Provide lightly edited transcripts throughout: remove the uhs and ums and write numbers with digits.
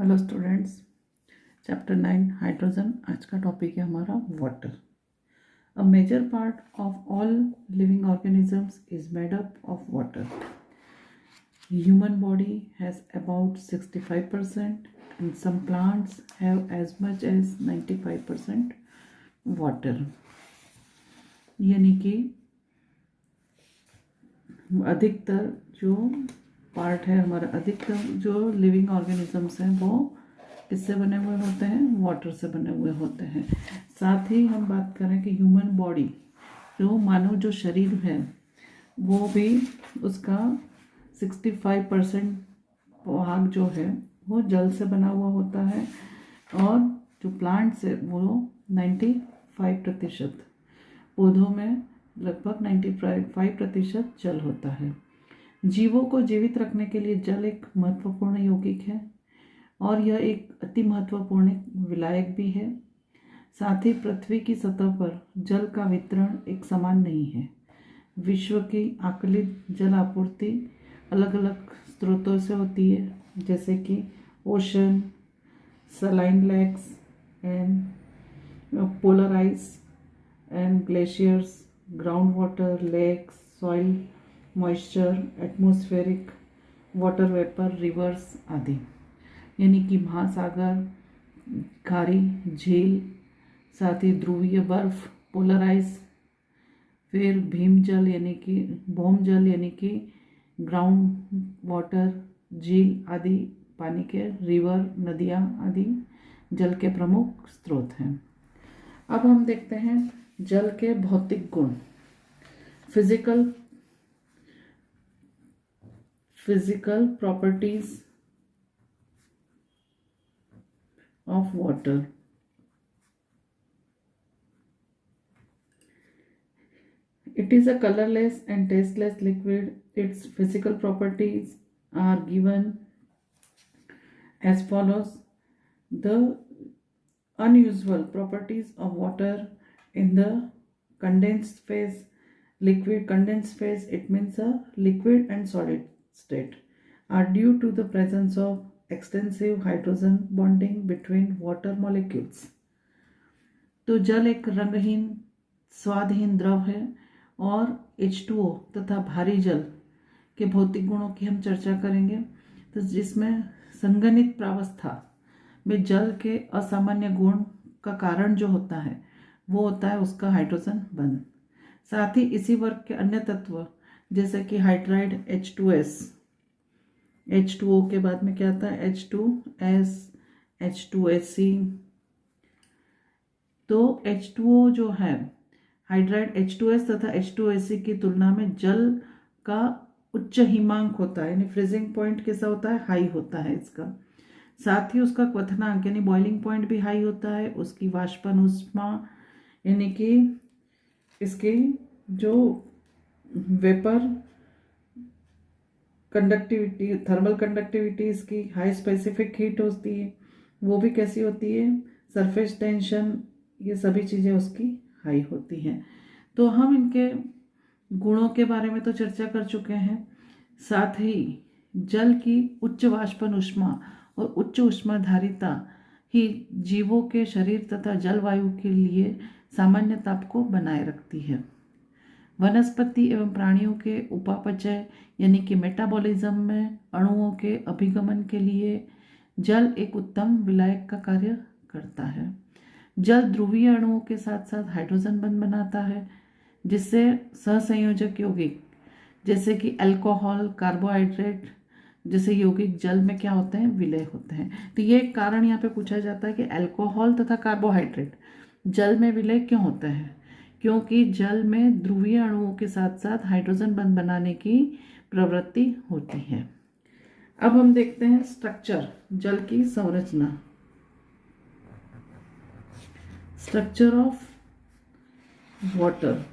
Hello students. Chapter 9 hydrogen. आज का topic है हमारा water. A major part of all living organisms is made up of water. Human body has about 65% and some plants have as much as 95% water. यानी कि अधिकतर जो part है हमारा, अधिकतर जो लिविंग ऑर्गेनिजम्स हैं वो किससे बने हुए होते हैं? वाटर से बने हुए होते हैं। साथ ही हम बात करें कि ह्यूमन बॉडी, जो मानव जो शरीर है, वो भी उसका 65% भाग जो है वो जल से बना हुआ होता है और जो प्लांट्स है वो 95%, पौधों में लगभग 95% जल होता है। जीवों को जीवित रखने के लिए जल एक महत्वपूर्ण यौगिक है और यह एक अति महत्वपूर्ण विलायक भी है। साथ ही पृथ्वी की सतह पर जल का वितरण एक समान नहीं है। विश्व की आकलित जल आपूर्ति अलग अलग स्रोतों से होती है, जैसे कि ocean, saline lakes and polar ice and glaciers, ground water, lakes, soil moisture, atmospheric water vapour, rivers आदि। यानी कि महासागर, खाड़ी, झील, साथ ही ध्रुवीय बर्फ, पोलर आइस, फिर भीम जल यानी कि भौम जल यानी कि ग्राउंड वाटर, झील आदि पानी के, रिवर नदियाँ आदि जल के प्रमुख स्रोत हैं। अब हम देखते हैं जल के भौतिक गुण। Physical properties of water. It is a colorless and tasteless liquid. Its physical properties are given as follows. The unusual properties of water in the condensed phase, liquid condensed phase, it means a liquid and solid state, are due to the presence of extensive hydrogen bonding between water molecules. तो जल एक रंगहीन स्वादहीन द्रव है और H2O तथा भारी जल के भौतिक गुणों की हम चर्चा करेंगे। तो जिसमें संगनित प्रावस्था में जल के असामान्य गुण का कारण जो होता है वो होता है उसका हाइड्रोजन बंध। साथ ही इसी वर्ग के अन्य तत्व जैसे कि हाइड्राइड H2S, H2O के बाद में क्या आता है? H2S, H2SC। तो H2O जो है हाइड्राइड H2S तथा H2SC की तुलना में जल का उच्च हिमांक होता है, यानी फ्रीजिंग पॉइंट कैसा होता है? हाई होता है इसका। साथ ही उसका क्वथनांक यानी बॉइलिंग पॉइंट भी हाई होता है। उसकी वाष्पन ऊष्मा यानी कि इसकी जो वेपर कंडक्टिविटी, थर्मल कंडक्टिविटी इसकी हाई, स्पेसिफिक हीट होती है वो भी कैसी होती है? सरफेस टेंशन, ये सभी चीज़ें उसकी हाई होती हैं। तो हम इनके गुणों के बारे में तो चर्चा कर चुके हैं। साथ ही जल की उच्च वाष्पन ऊष्मा और उच्च ऊष्माधारिता ही जीवों के शरीर तथा जलवायु के लिए सामान्य ताप को बनाए रखती है। वनस्पति एवं प्राणियों के उपापचय यानी कि मेटाबॉलिज्म में अणुओं के अभिगमन के लिए जल एक उत्तम विलायक का कार्य करता है। जल ध्रुवीय अणुओं के साथ साथ हाइड्रोजन बंध बनाता है, जिससे सहसंयोजक यौगिक जैसे कि अल्कोहल, कार्बोहाइड्रेट जैसे यौगिक जल में क्या होते हैं? विलय होते हैं। तो ये एक कारण यहाँ पे पूछा जाता है कि अल्कोहल तथा कार्बोहाइड्रेट जल में विलय क्यों होते हैं? क्योंकि जल में ध्रुवीय अणुओं के साथ साथ हाइड्रोजन बंध बनाने की प्रवृत्ति होती है। अब हम देखते हैं स्ट्रक्चर, जल की संरचना। Structure of water.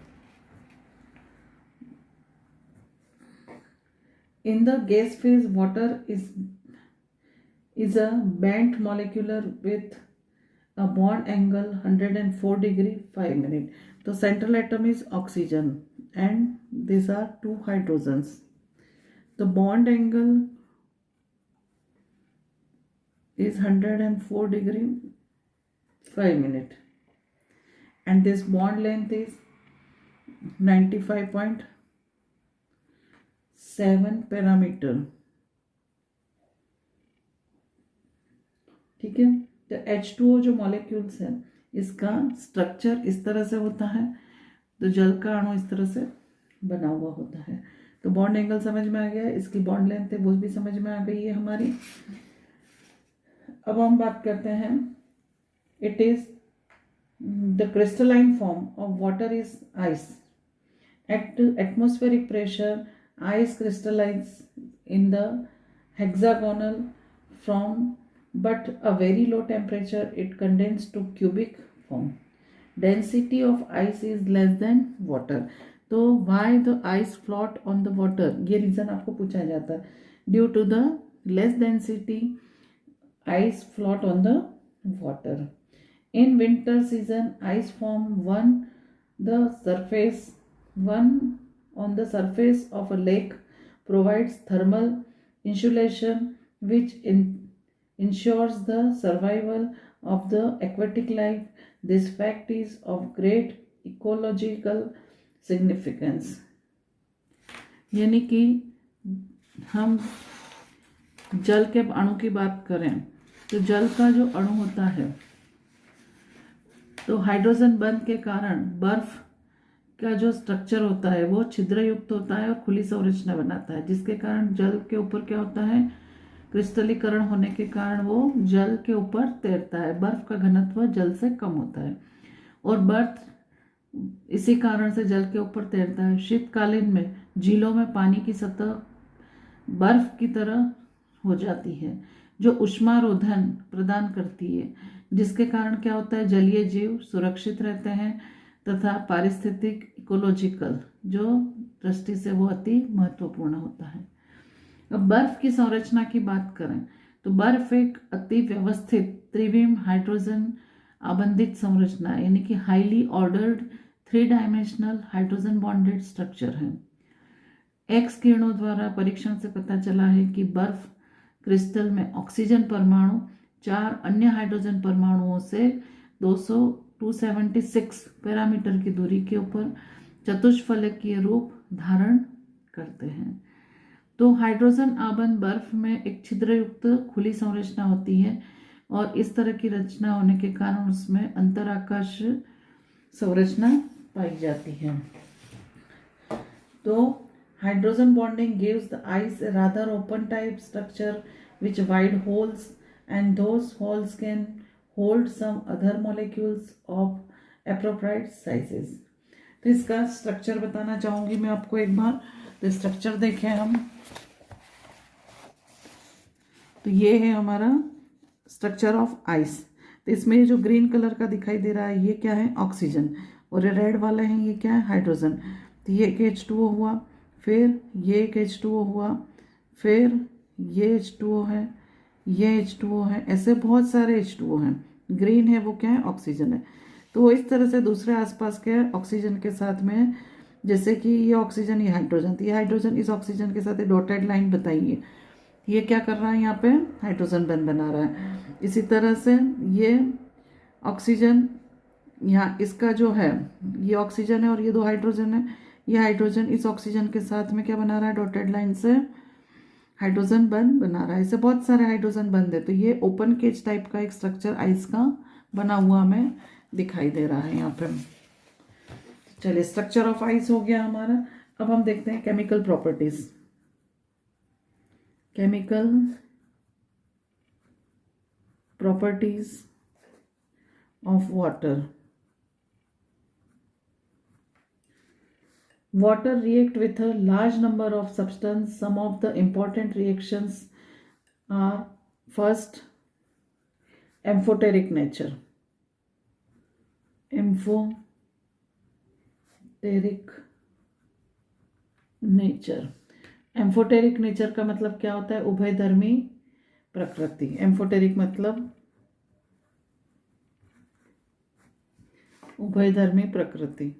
In the gas phase, water is a bent molecule with a bond angle 104 degree 5 minute. तो central atom is oxygen and these are two hydrogens. The bond angle is 104 degree 5 minute, and this bond length is 95.7 parameter. ठीक है। तो H2O जो molecules है इसका structure इस तरह से होता है, तो जल का अणु इस तरह से बना हुआ होता है। तो बॉन्ड एंगल समझ में आ गया, इसकी बॉन्ड लेंथ है वो भी समझ में आ गई है हमारी। अब हम बात करते हैं, it is the crystalline form of water is ice. At atmospheric pressure, ice crystallizes in the hexagonal form, but a very low temperature it condenses to cubic form. Density of ice is less than water. तो why the ice float on the water? ये reason आपको पूछा जाता है। Due to the less density, ice float on the water. In winter season, ice form one on the surface of a lake provides thermal insulation which ensures the survival of the aquatic life. This fact is of great ecological significance. यानी कि हम जल के अणु की बात करें तो जल का जो अणु होता है तो हाइड्रोजन बंध के कारण बर्फ का जो स्ट्रक्चर होता है वो छिद्र युक्त होता है और खुली संरचना बनाता है, जिसके कारण जल के ऊपर क्या होता है, क्रिस्टलीकरण होने के कारण वो जल के ऊपर तैरता है। बर्फ का घनत्व जल से कम होता है और बर्फ इसी कारण से जल के ऊपर तैरता है। शीतकालीन में झीलों में पानी की सतह बर्फ की तरह हो जाती है जो ऊष्मारोधन प्रदान करती है, जिसके कारण क्या होता है, जलीय जीव सुरक्षित रहते हैं तथा पारिस्थितिक इकोलॉजिकल जो दृष्टि से वो अति महत्वपूर्ण होता है। अब बर्फ की संरचना की बात करें तो बर्फ एक अति व्यवस्थित त्रिविम हाइड्रोजन आबंधित संरचना है, यानी कि highly ordered 3 dimensional hydrogen bonded structure है। एक्स किरणों द्वारा परीक्षण से पता चला है कि बर्फ क्रिस्टल में ऑक्सीजन परमाणु 4 अन्य हाइड्रोजन परमाणुओं से 276 पैरामीटर की दूरी के ऊपर चतुष्फलकीय रूप धारण करते हैं। तो हाइड्रोजन आबंध बर्फ में एक छिद्रयुक्त खुली संरचना होती है और इस तरह की रचना होने के कारण उसमें अंतराकाश संरचना पाई जाती है। तो hydrogen bonding gives the ice a rather open type structure which wide holes and those holes can hold some other molecules of appropriate sizes. तो इसका स्ट्रक्चर बताना चाहूंगी मैं आपको एक बार। तो स्ट्रक्चर देखें हम, तो ये है हमारा स्ट्रक्चर ऑफ आइस। तो इसमें जो ग्रीन कलर का दिखाई दे रहा है ये क्या है, ऑक्सीजन, और ये रेड वाला है ये क्या है, हाइड्रोजन। तो ये एक H2O हुआ, फिर ये एक H2O हुआ, फिर ये H2O है, ये H2O है, ऐसे बहुत सारे H2O हैं। ग्रीन है वो क्या है, ऑक्सीजन है। तो इस तरह से दूसरे आसपास क्या है, ऑक्सीजन के साथ में, जैसे कि ये ऑक्सीजन ये हाइड्रोजन, तो ये हाइड्रोजन इस ऑक्सीजन के साथ डॉटेड लाइन बताइए, ये क्या कर रहा है, यहाँ पे हाइड्रोजन बंध बना रहा है। इसी तरह से ये ऑक्सीजन यहाँ इसका जो है ये ऑक्सीजन है और ये 2 हाइड्रोजन है, ये हाइड्रोजन इस ऑक्सीजन के साथ में क्या बना रहा है, डॉटेड लाइन से हाइड्रोजन बंध बना रहा है। इससे बहुत सारे हाइड्रोजन बंध है। तो ये ओपन केज टाइप का एक स्ट्रक्चर आइस का बना हुआ हमें दिखाई दे रहा है यहाँ पे। चलिए स्ट्रक्चर ऑफ आइस हो गया हमारा। अब हम देखते हैं chemical properties. Chemical properties of water. Water react with a large number of substances. Some of the important reactions are first amphoteric nature. Amphoteric nature. Amphoteric nature का मतलब क्या होता है, उभयधर्मी प्रकृति। एम्फोटेरिक मतलब उभयधर्मी प्रकृति।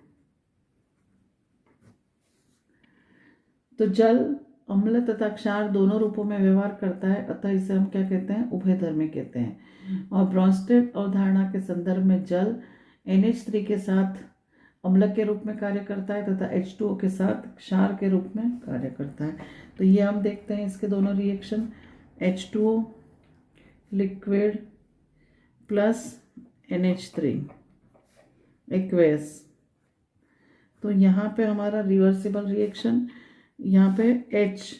तो जल अम्ल तथा क्षार दोनों रूपों में व्यवहार करता है, अतः इसे हम क्या कहते हैं, उभयधर्मी कहते हैं। और ब्रॉन्स्टेड अवधारणा के संदर्भ में जल NH3 के साथ अम्लक के रूप में कार्य करता है तथा H2O के साथ क्षार के रूप में कार्य करता है। तो ये हम देखते हैं इसके दोनों reaction, H2O liquid plus NH3 aqueous. तो यहाँ पे हमारा रिवर्सिबल रिएक्शन, यहाँ पे H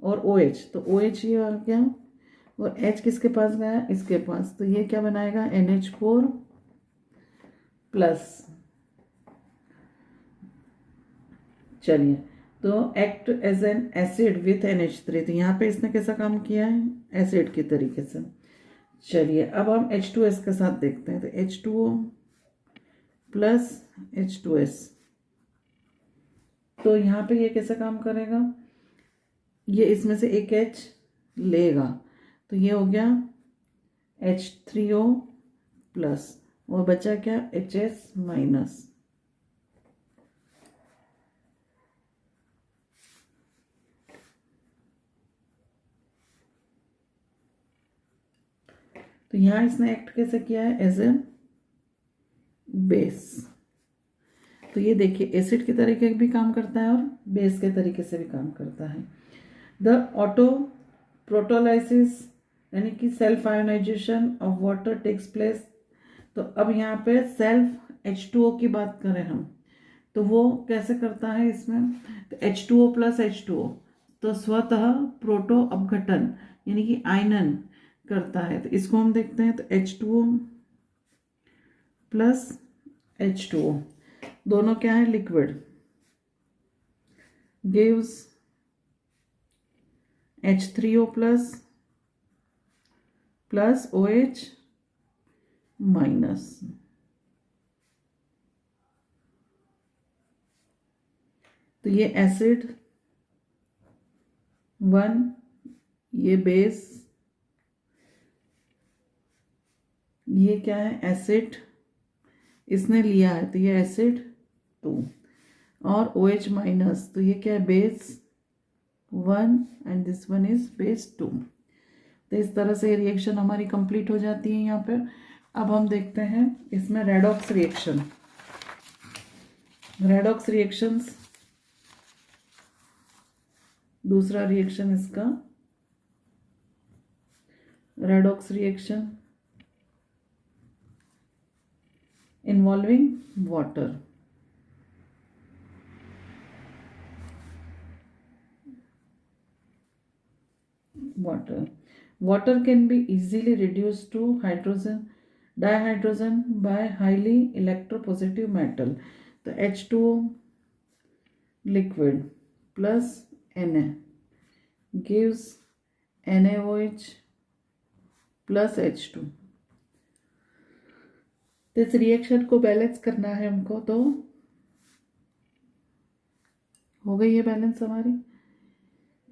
और OH, तो OH ये आ गया और H किसके पास गया, इसके पास, तो ये क्या बनाएगा, NH4 प्लस। चलिए, तो act as an acid with NH3, तो यहाँ पे इसने कैसा काम किया है, एसिड के तरीके से। चलिए, अब हम H2S के साथ देखते हैं, तो H2O प्लस H2S, तो यहाँ पे ये कैसे काम करेगा, ये इसमें से एक H लेगा, तो ये हो गया H3O प्लस और बचा क्या, HS माइनस। तो यहाँ इसने एक्ट कैसे किया है, एज ए बेस। तो ये देखिए एसिड के तरीके भी काम करता है और बेस के तरीके से भी काम करता है। द ऑटो प्रोटोलाइसिस यानी कि self ionisation of water takes place. तो अब यहाँ पे सेल्फ H2O की बात करें हम, तो वो कैसे करता है इसमें, तो H2O प्लस H2O, तो स्वतः प्रोटो अपघटन यानी कि आयनन करता है। तो इसको हम देखते हैं, तो H2O प्लस H2O दोनों क्या है, liquid, gives H3O plus plus OH minus. तो ये एसिड 1, ये बेस, ये क्या है, एसिड इसने लिया है, तो ये एसिड 2 और OH माइनस, तो ये क्या है, base 1 and this one is base 2। तो इस तरह से रिएक्शन हमारी कंप्लीट हो जाती है यहाँ पे। अब हम देखते हैं इसमें रेडॉक्स रिएक्शन। रेडॉक्स रिएक्शंस, दूसरा रिएक्शन इसका redox reaction involving water. Water can be easily reduced to dihydrogen by highly electropositive metal. तो H2O liquid plus Na gives NaOH plus H2। तो इस रिएक्शन को बैलेंस करना है हमको, तो हो गई है बैलेंस हमारी।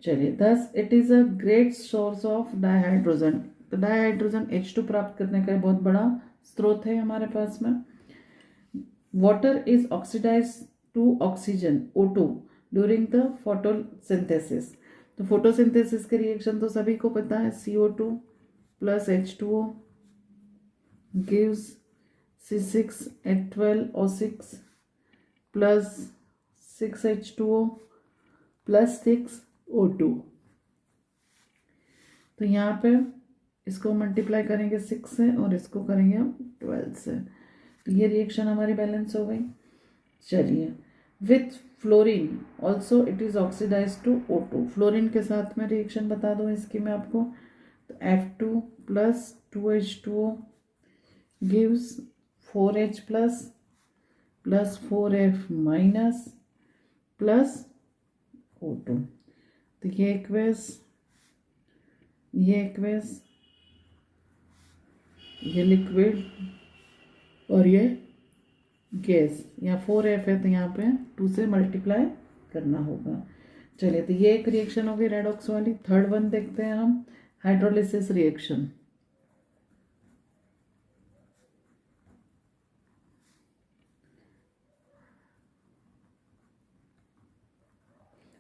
चलिए, thus it is a great source of dihydrogen. तो डाइहाइड्रोजन H2 प्राप्त करने का बहुत बड़ा स्रोत है हमारे पास में। Water is oxidise to oxygen O2 during the photosynthesis. तो फोटोसिंथेसिस के रिएक्शन तो सभी को पता है, CO2 plus H2O gives C6H12O6 plus 6H2O plus 6O2। तो यहाँ पे इसको मल्टीप्लाई करेंगे 6 से और इसको करेंगे हम 12 से, तो ये रिएक्शन हमारी बैलेंस हो गई। चलिए, with fluorine also it is oxidise to O2। Fluorine के साथ में रिएक्शन बता दो इसकी मैं आपको, तो F2 plus 2H2O gives 4H plus plus 4F minus plus O2। तो ये एक्वेस, ये लिक्विड और ये गैस, यहाँ 4F है तो यहाँ पे 2 से मल्टीप्लाई करना होगा। चलिए, तो ये एक रिएक्शन हो गई रेडॉक्स वाली। थर्ड वन देखते हैं हम, hydrolysis reaction.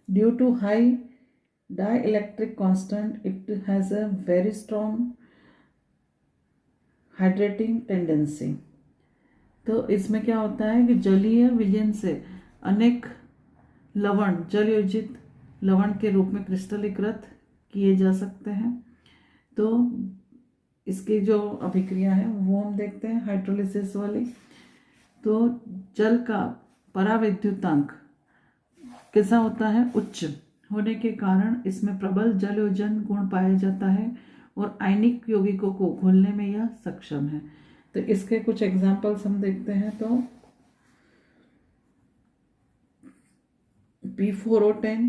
Due to high Dielectric constant, it has a very strong hydrating tendency. तो इसमें क्या होता है कि जलीय विलयन से अनेक लवण जल योजित लवण के रूप में क्रिस्टलीकृत किए जा सकते हैं। तो इसकी जो अभिक्रिया है वो हम देखते हैं हाइड्रोलिसिस वाली। तो जल का पराविद्युतांक कैसा होता है, उच्च होने के कारण इसमें प्रबल जलयोजन गुण पाया जाता है और आयनिक यौगिकों को घोलने में यह सक्षम है। तो इसके कुछ एग्जाम्पल्स हम देखते हैं। तो P4O10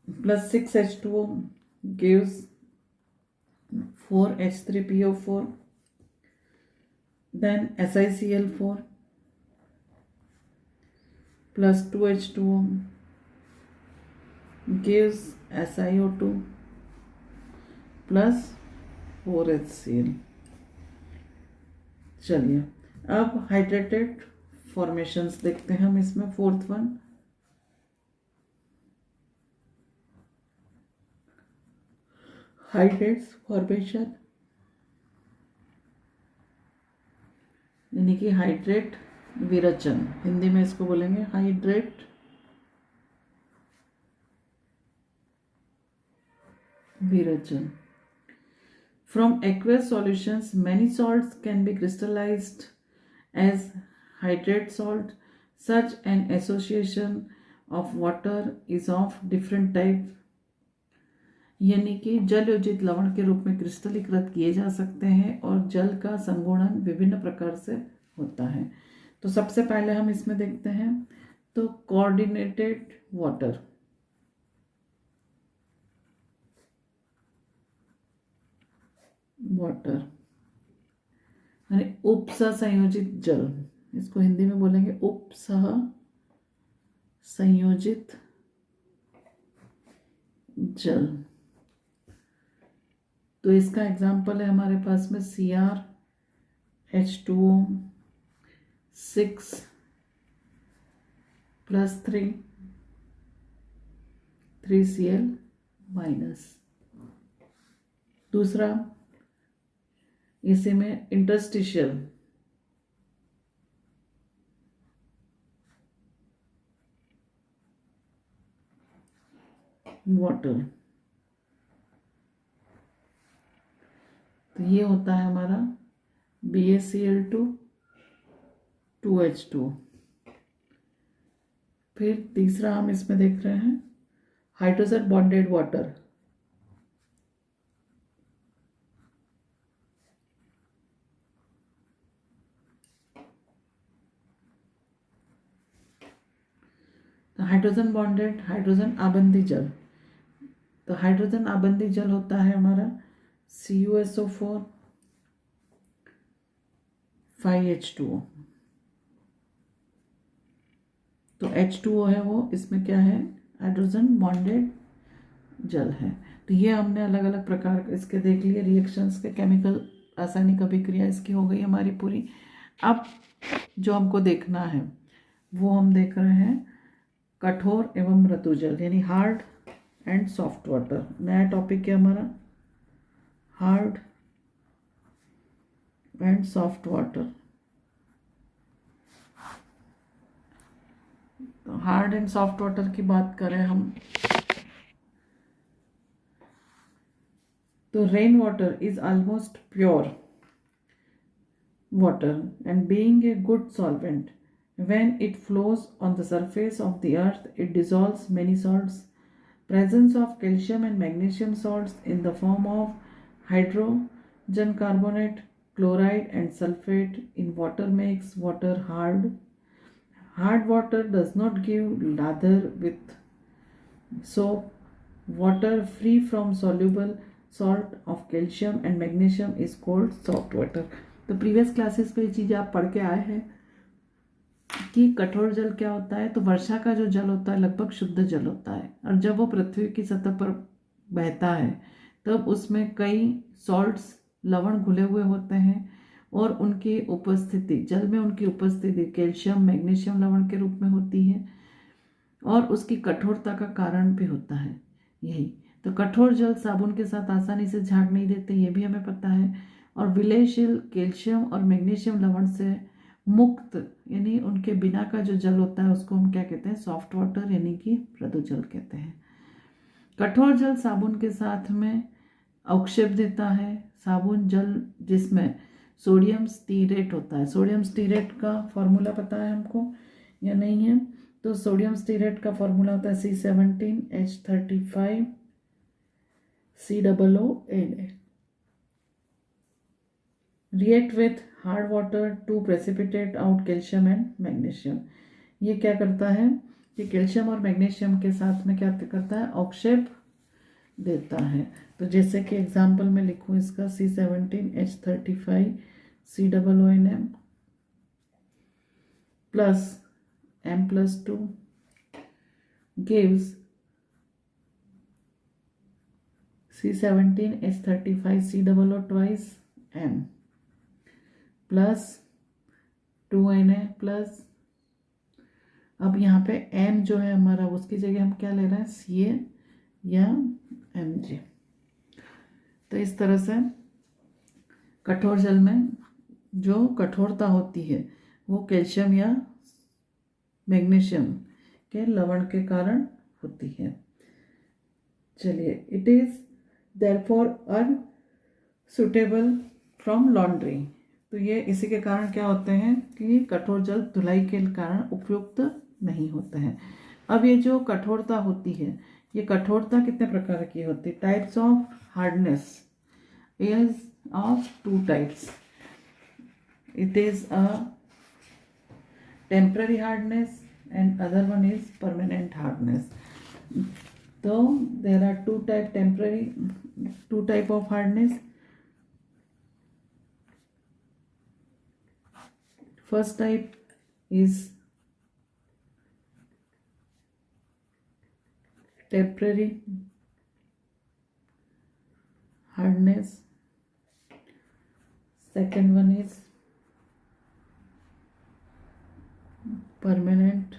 plus 6H2O gives 4H3PO4, then SiCl4 plus 2H2O gives SiO2 plus 4HCl। चलिए अब हाइड्रेटेड फॉर्मेशंस देखते हैं हम इसमें। फोर्थ वन, हाइड्रेट्स फॉर्मेशन, यानी कि हाइड्रेट विरचन, हिंदी में इसको बोलेंगे hydrate विरचन। From aqueous solutions, many salts can be crystallized as hydrate salt. Such an association of water is of different type, यानी कि जल योजित लवण के रूप में क्रिस्टलीकृत किए जा सकते हैं और जल का संगुणन विभिन्न प्रकार से होता है। तो सबसे पहले हम इसमें देखते हैं तो कोऑर्डिनेटेड वाटर, यानी उपसह संयोजित जल, इसको हिंदी में बोलेंगे उपसह संयोजित जल। तो इसका एग्जाम्पल है हमारे पास में CrH2O 6 + 3Cl-। दूसरा इसी में इंटरस्टिशियल वाटर, तो ये होता है हमारा BaCl2 2H2। फिर तीसरा हम इसमें देख रहे हैं hydrogen bonded water, hydrogen bonded hydrogen आबंधी जल। तो हाइड्रोजन आबंधी जल होता है हमारा CuSO4 5H2O। तो H2O है वो, इसमें क्या है, हाइड्रोजन बॉन्डेड जल है। तो ये हमने अलग अलग प्रकार इसके देख लिए, रिएक्शंस के केमिकल रासायनिक अभिक्रिया इसकी हो गई हमारी पूरी। अब जो हमको देखना है वो हम देख रहे हैं कठोर एवं मृदु जल, यानी हार्ड एंड सॉफ्ट वाटर। नया टॉपिक है हमारा हार्ड एंड सॉफ्ट वाटर। तो हार्ड एंड सॉफ्ट वाटर की बात करें हम तो rain water is almost pure water and being a good solvent, when it flows on the surface of the earth it dissolves many salts. Presence of calcium and magnesium salts in the form of hydrogen carbonate, chloride and sulfate in water makes water hard. Hard water does not give lather with soap. Water free from soluble salt of calcium and magnesium is called soft water. तो previous classes पे ये चीज़ आप पढ़ के आए हैं कि कठोर जल क्या होता है। तो वर्षा का जो जल होता है लगभग शुद्ध जल होता है, और जब वो पृथ्वी की सतह पर बहता है तब उसमें कई सॉल्ट्स लवण घुले हुए होते हैं और उनकी उपस्थिति, जल में उनकी उपस्थिति कैल्शियम मैग्नीशियम लवण के रूप में होती है। और उसकी कठोरता का कारण भी होता है यही। तो कठोर जल साबुन के साथ आसानी से झाग नहीं देते, ये भी हमें पता है। और विलयशील कैल्शियम और मैग्नीशियम लवण से मुक्त यानी उनके बिना का जो जल होता है उसको हम क्या कहते हैं, सॉफ्ट वाटर यानी कि मृदु जल कहते हैं। कठोर जल साबुन के साथ में अवक्षेप देता है। साबुन जल जिसमें सोडियम स्टीरेट होता है, सोडियम स्टीरेट का फॉर्मूला पता है हमको या नहीं है? तो सोडियम स्टीरेट का फॉर्मूला होता है C17H35COO। React with hard water to precipitate out calcium and magnesium. ये क्या करता है कि कैल्शियम और मैग्नीशियम के साथ में क्या करता है, अवक्षेप देता है। तो जैसे कि एग्जाम्पल में लिखूँ इसका C17H35COONM plus M+2 gives C17H35COO twice M plus 2Na plus, अब यहाँ पे M जो है हमारा उसकी जगह हम क्या ले रहे हैं, Ca या Mg। तो इस तरह से कठोर जल में जो कठोरता होती है वो कैल्शियम या मैग्नीशियम के लवण के कारण होती है। चलिए, it is therefore unsuitable from laundry. तो ये इसी के कारण क्या होते हैं कि कठोर जल धुलाई के कारण उपयुक्त नहीं होते हैं। अब ये जो कठोरता होती है, ये कठोरता कितने प्रकार की होती है? Types of hardness is of 2 types. It is a temporary hardness and other one is permanent hardness. So there are two type of hardness. First type is temporary hardness. Second one is permanent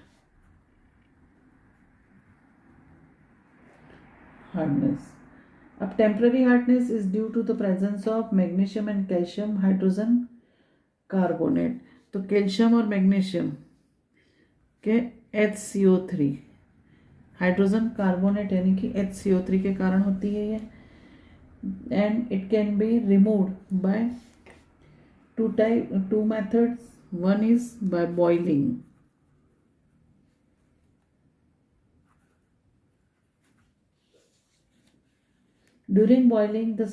hardness. अब temporary hardness is due to the presence of magnesium and calcium hydrogen carbonate. तो calcium और magnesium के HCO3 hydrogen carbonate यानी कि HCO3 के कारण होती है ये। And it can be removed by two methods. One is by boiling. During boiling, the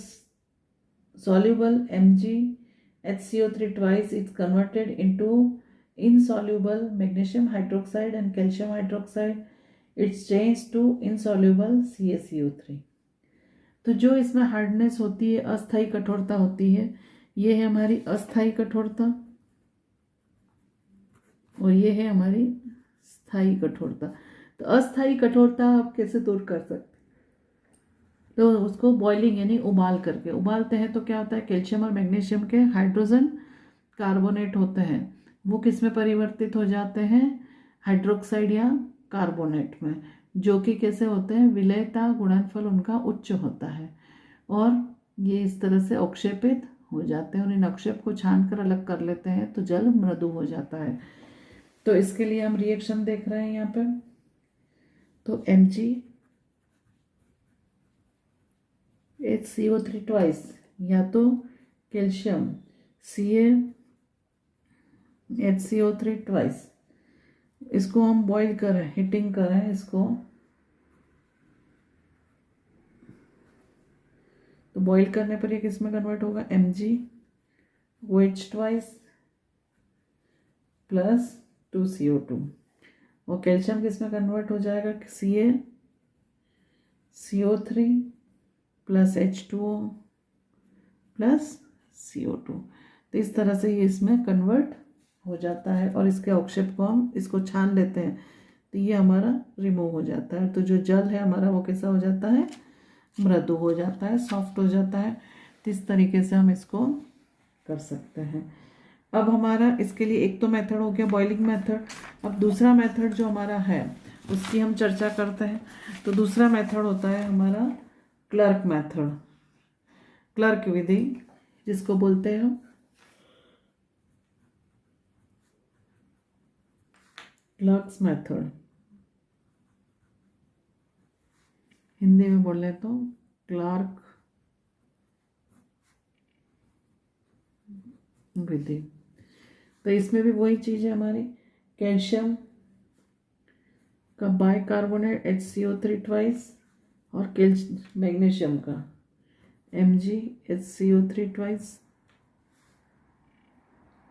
soluble MgHCO3 twice is converted into insoluble magnesium hydroxide and calcium hydroxide. It's changed to insoluble CaCO3. तो जो इसमें hardness होती है, अस्थायी कठोरता होती है, ये है हमारी अस्थायी कठोरता और ये है हमारी स्थायी कठोरता। तो अस्थायी कठोरता आप कैसे दूर कर सकते? तो उसको बॉइलिंग यानी उबाल करके, उबालते हैं तो क्या होता है, कैल्शियम और मैग्नीशियम के हाइड्रोजन कार्बोनेट होते हैं, वो किस में परिवर्तित हो जाते हैं, हाइड्रोक्साइड या कार्बोनेट में, जो कि कैसे होते हैं, विलयता गुणनफल उनका उच्च होता है और ये इस तरह से अवक्षेपित हो जाते हैं और इन अवक्षेप को छान कर अलग कर लेते हैं तो जल मृदु हो जाता है। तो इसके लिए हम रिएक्शन देख रहे हैं यहाँ पे। तो MgHCO3 ट्वाइस या तो कैल्शियम CaHCO3 ट्वाइस, इसको हम बॉईल करें, हीटिंग करें इसको, तो बॉईल करने पर ये किस में कन्वर्ट होगा, MgOH ट्वाइस प्लस 2CO2 और कैल्शियम किस में कन्वर्ट हो जाएगा, CaCO3 plus H2O plus CO2। तो इस तरह से ये इसमें कन्वर्ट हो जाता है और इसके अवक्षेप को हम इसको छान लेते हैं तो ये हमारा रिमूव हो जाता है। तो जो जल है हमारा वो कैसा हो जाता है, मृदु हो जाता है, सॉफ्ट हो जाता है। तो इस तरीके से हम इसको कर सकते हैं। अब हमारा इसके लिए एक तो मेथड हो गया बॉइलिंग मेथड। अब दूसरा मेथड जो हमारा है उसकी हम चर्चा करते हैं। तो दूसरा मेथड होता है हमारा क्लर्क मेथड, क्लर्क विधि जिसको बोलते हैं हम क्लर्क्स मेथड, हिंदी में बोल रहे तो क्लर्क विधि। तो इसमें भी वही चीज़ है हमारी, कैल्शियम का बाइकार्बोनेट HCO3 ट्वाइस और मैग्नीशियम का MgHCO3 ट्वाइस।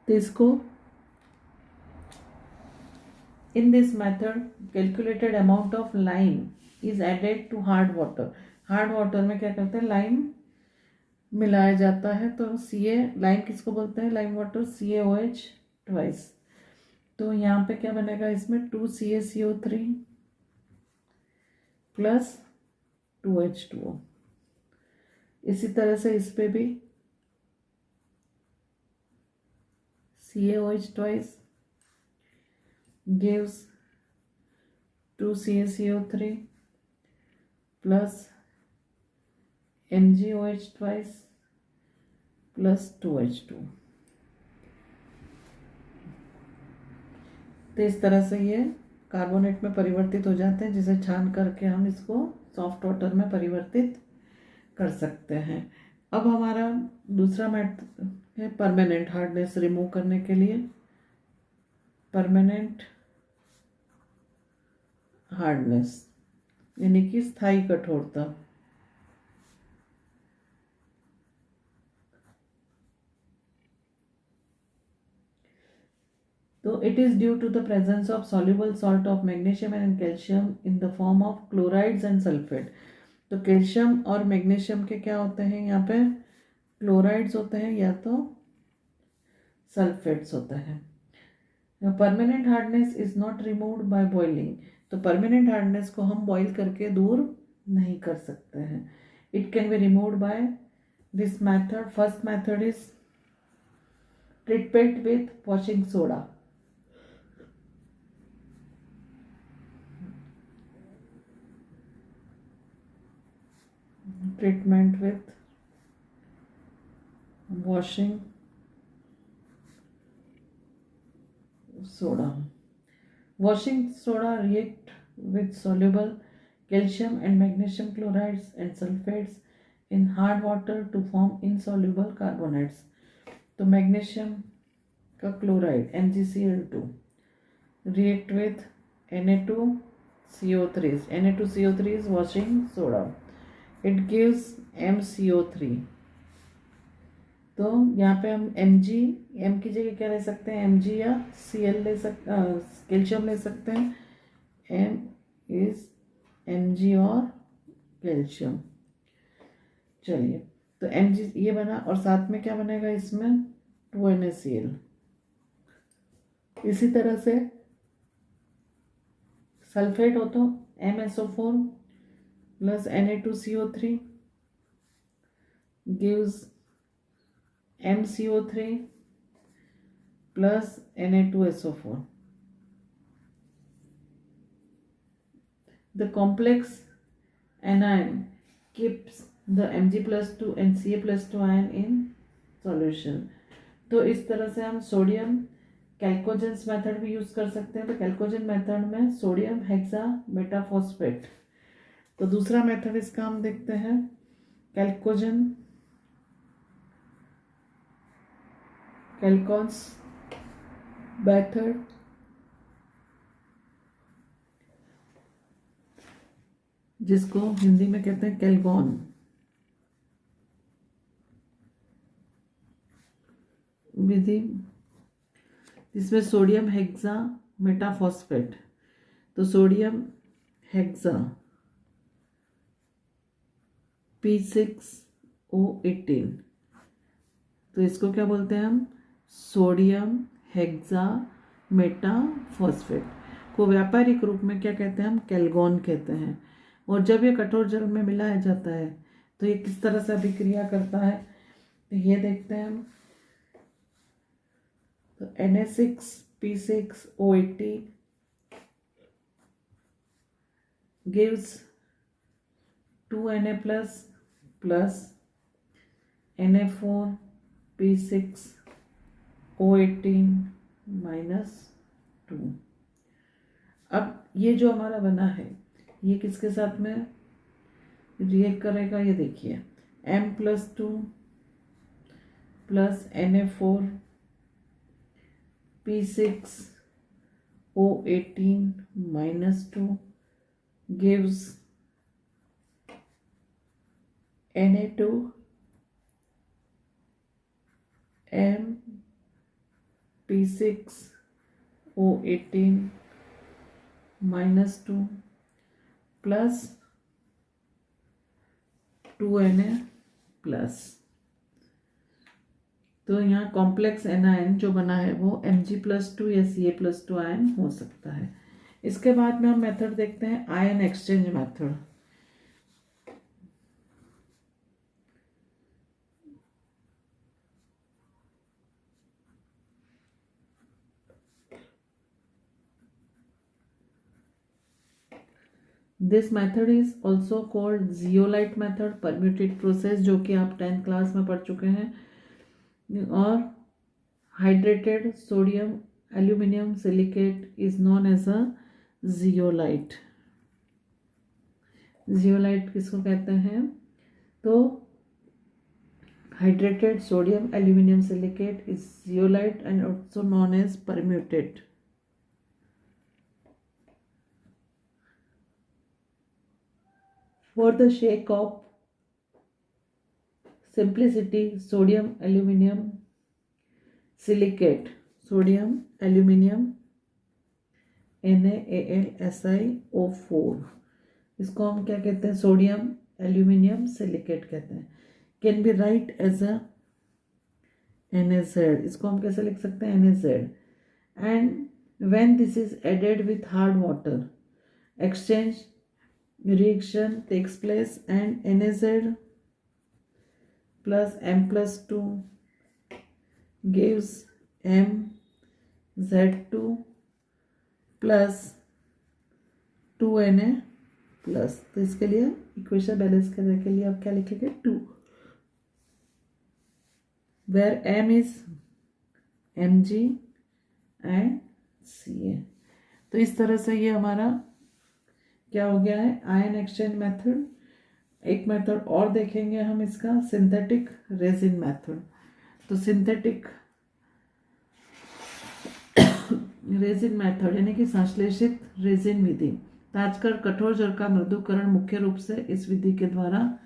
तो इसको in this method calculated amount of lime is added to hard water। Hard water में क्या करते हैं, लाइम मिलाया जाता है। तो लाइम किसको बोलते हैं, लाइम वाटर, CaOH ट्वाइस। तो यहाँ पे क्या बनेगा, इसमें 2CaCO3 प्लस 2H2O। इसी तरह से इस पे भी CaOH twice gives 2CaCO3 plus MgOH twice plus 2H2। तो इस तरह से ये कार्बोनेट में परिवर्तित हो जाते हैं, जिसे छान करके हम इसको सॉफ्ट वाटर में परिवर्तित कर सकते हैं। अब हमारा दूसरा मेथड है परमानेंट हार्डनेस रिमूव करने के लिए, परमानेंट हार्डनेस यानी कि स्थायी कठोरता। तो it is due to the presence of soluble salt of magnesium and calcium in the form of chlorides and sulphate. तो कैल्शियम और मैग्नीशियम के क्या होते हैं, यहाँ पे क्लोराइड्स होते हैं या तो सल्फेट्स होते हैं। Permanent hardness is not removed by boiling. तो परमानेंट हार्डनेस को हम बॉईल करके दूर नहीं कर सकते हैं। It can be removed by this method. First method is treatment with washing soda. Treatment with washing soda। Washing soda react with soluble calcium and magnesium chlorides and sulfates in hard water to form insoluble carbonates। तो magnesium का chloride MgCl2 react with Na2CO3। Na2CO3 is washing soda, it gives MCO3। तो यहाँ पे हम M की जगह क्या ले सकते हैं, Mg या Cl ले सकते, कैल्शियम ले सकते हैं। M इज Mg और कैल्शियम। चलिए, तो Mg ये बना और साथ में क्या बनेगा इसमें 2NaCl। इसी तरह से सल्फेट हो तो MSO4 plus Na2CO3 gives MCO3 plus Na2SO4। The complex anion keeps the Mg+2 and Ca+2 ion in solution। तो इस तरह से हम सोडियम कैल्कोजेंस मेथड भी यूज कर सकते हैं। तो कैल्कोजेन मेथड में सोडियम हेक्सा मेटाफॉस्फेट। तो दूसरा मेथड इसका हम देखते हैं कैल्कोजेन कैल्कॉन्स मेथड। जिसको हिंदी में कहते हैं कैल्गोन विधि, जिसमें सोडियम हेक्सा मेटाफॉस्फेट। तो सोडियम हेक्सा P6O18। तो इसको क्या बोलते हैं हम, सोडियम हेक्सा मेटाफॉस्फेट को व्यापारिक रूप में क्या कहते हैं हम, कैल्गोन कहते हैं। और जब ये कठोर जल में मिलाया जाता है तो ये किस तरह से अभिक्रिया करता है, तो ये देखते हैं हम। तो Na6P6O18 gives 2Na plus plus Na4 P6 O18 minus 2। अब ये जो हमारा बना है ये किसके साथ में रिएक्ट करेगा, ये देखिए M+2 plus Na4 P6 O18 minus 2 gives Na2 M P6 O18 minus 2 plus 2Na plus. तो यहाँ कॉम्प्लेक्स एनायन जो बना है वो Mg+2 या Ca+2 आयन हो सकता है। इसके बाद में हम मेथड देखते हैं ion exchange method. This method is also called zeolite method, permutit process, जो कि आप 10th क्लास में पढ़ चुके हैं। और hydrated sodium aluminium silicate is known as a zeolite. Zeolite किसको कहते हैं, तो hydrated sodium aluminium silicate is zeolite and also known as permutit. For the sake of simplicity, sodium aluminium silicate, sodium aluminium NaAlSiO4, इसको हम क्या कहते हैं, sodium aluminium silicate कहते हैं। Can be write as a NaZ, इसको हम कैसे लिख सकते हैं, NaZ। And when this is added with hard water, exchange reaction takes place and NaZ plus M+2 gives MZ2 plus 2Na plus। तो इसके लिए इक्वेशन बैलेंस करने के लिए आप क्या लिखेंगे, 2, where M is Mg and Ca। तो इस तरह से ये हमारा क्या हो गया है, आयन एक्सचेंज मेथड। एक मेथड और देखेंगे हम इसका, सिंथेटिक रेजिन मेथड। तो सिंथेटिक रेजिन मेथड यानी कि संश्लेषित रेजिन विधि। तो आजकल कठोर जल का मृदुकरण मुख्य रूप से इस विधि के द्वारा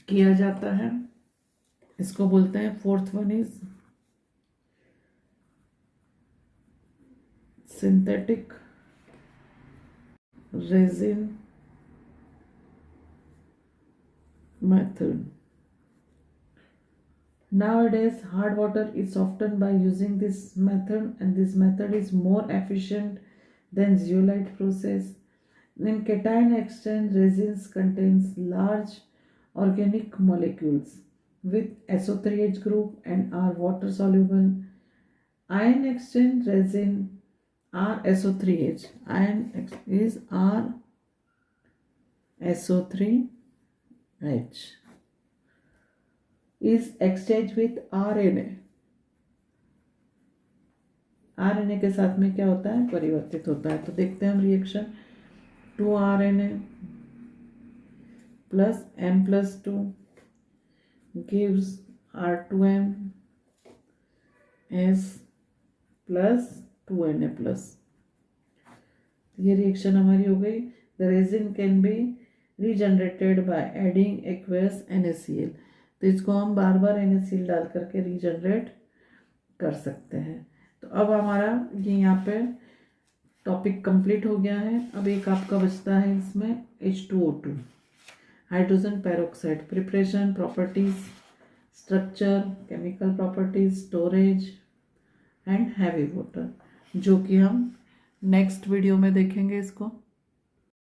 किया जाता है। इसको बोलते हैं, fourth one is synthetic resin method. Nowadays hard water is softened by using this method, and this method is more efficient than zeolite process. In cation exchange, resins contains large organic molecules with SO3H group and are water soluble. Ion exchange resin RSO3H, ion is RSO3H is exchanged with RNA। RNA के साथ में क्या होता है, परिवर्तित होता है। तो देखते हैं हम reaction, 2RNA plus M+2 gives R2M S plus 2Na plus. ये रिएक्शन हमारी हो गई। The resin can be regenerated by adding aqueous NaCl। तो इसको हम बार बार NaCl डाल करके रीजनरेट कर सकते हैं। तो अब हमारा ये यहाँ पे टॉपिक कंप्लीट हो गया है। अब एक आपका बचता है इसमें H2O2, hydrogen peroxide. Preparation, properties, structure, chemical properties, storage and heavy water, जो कि हम नेक्स्ट वीडियो में देखेंगे इसको।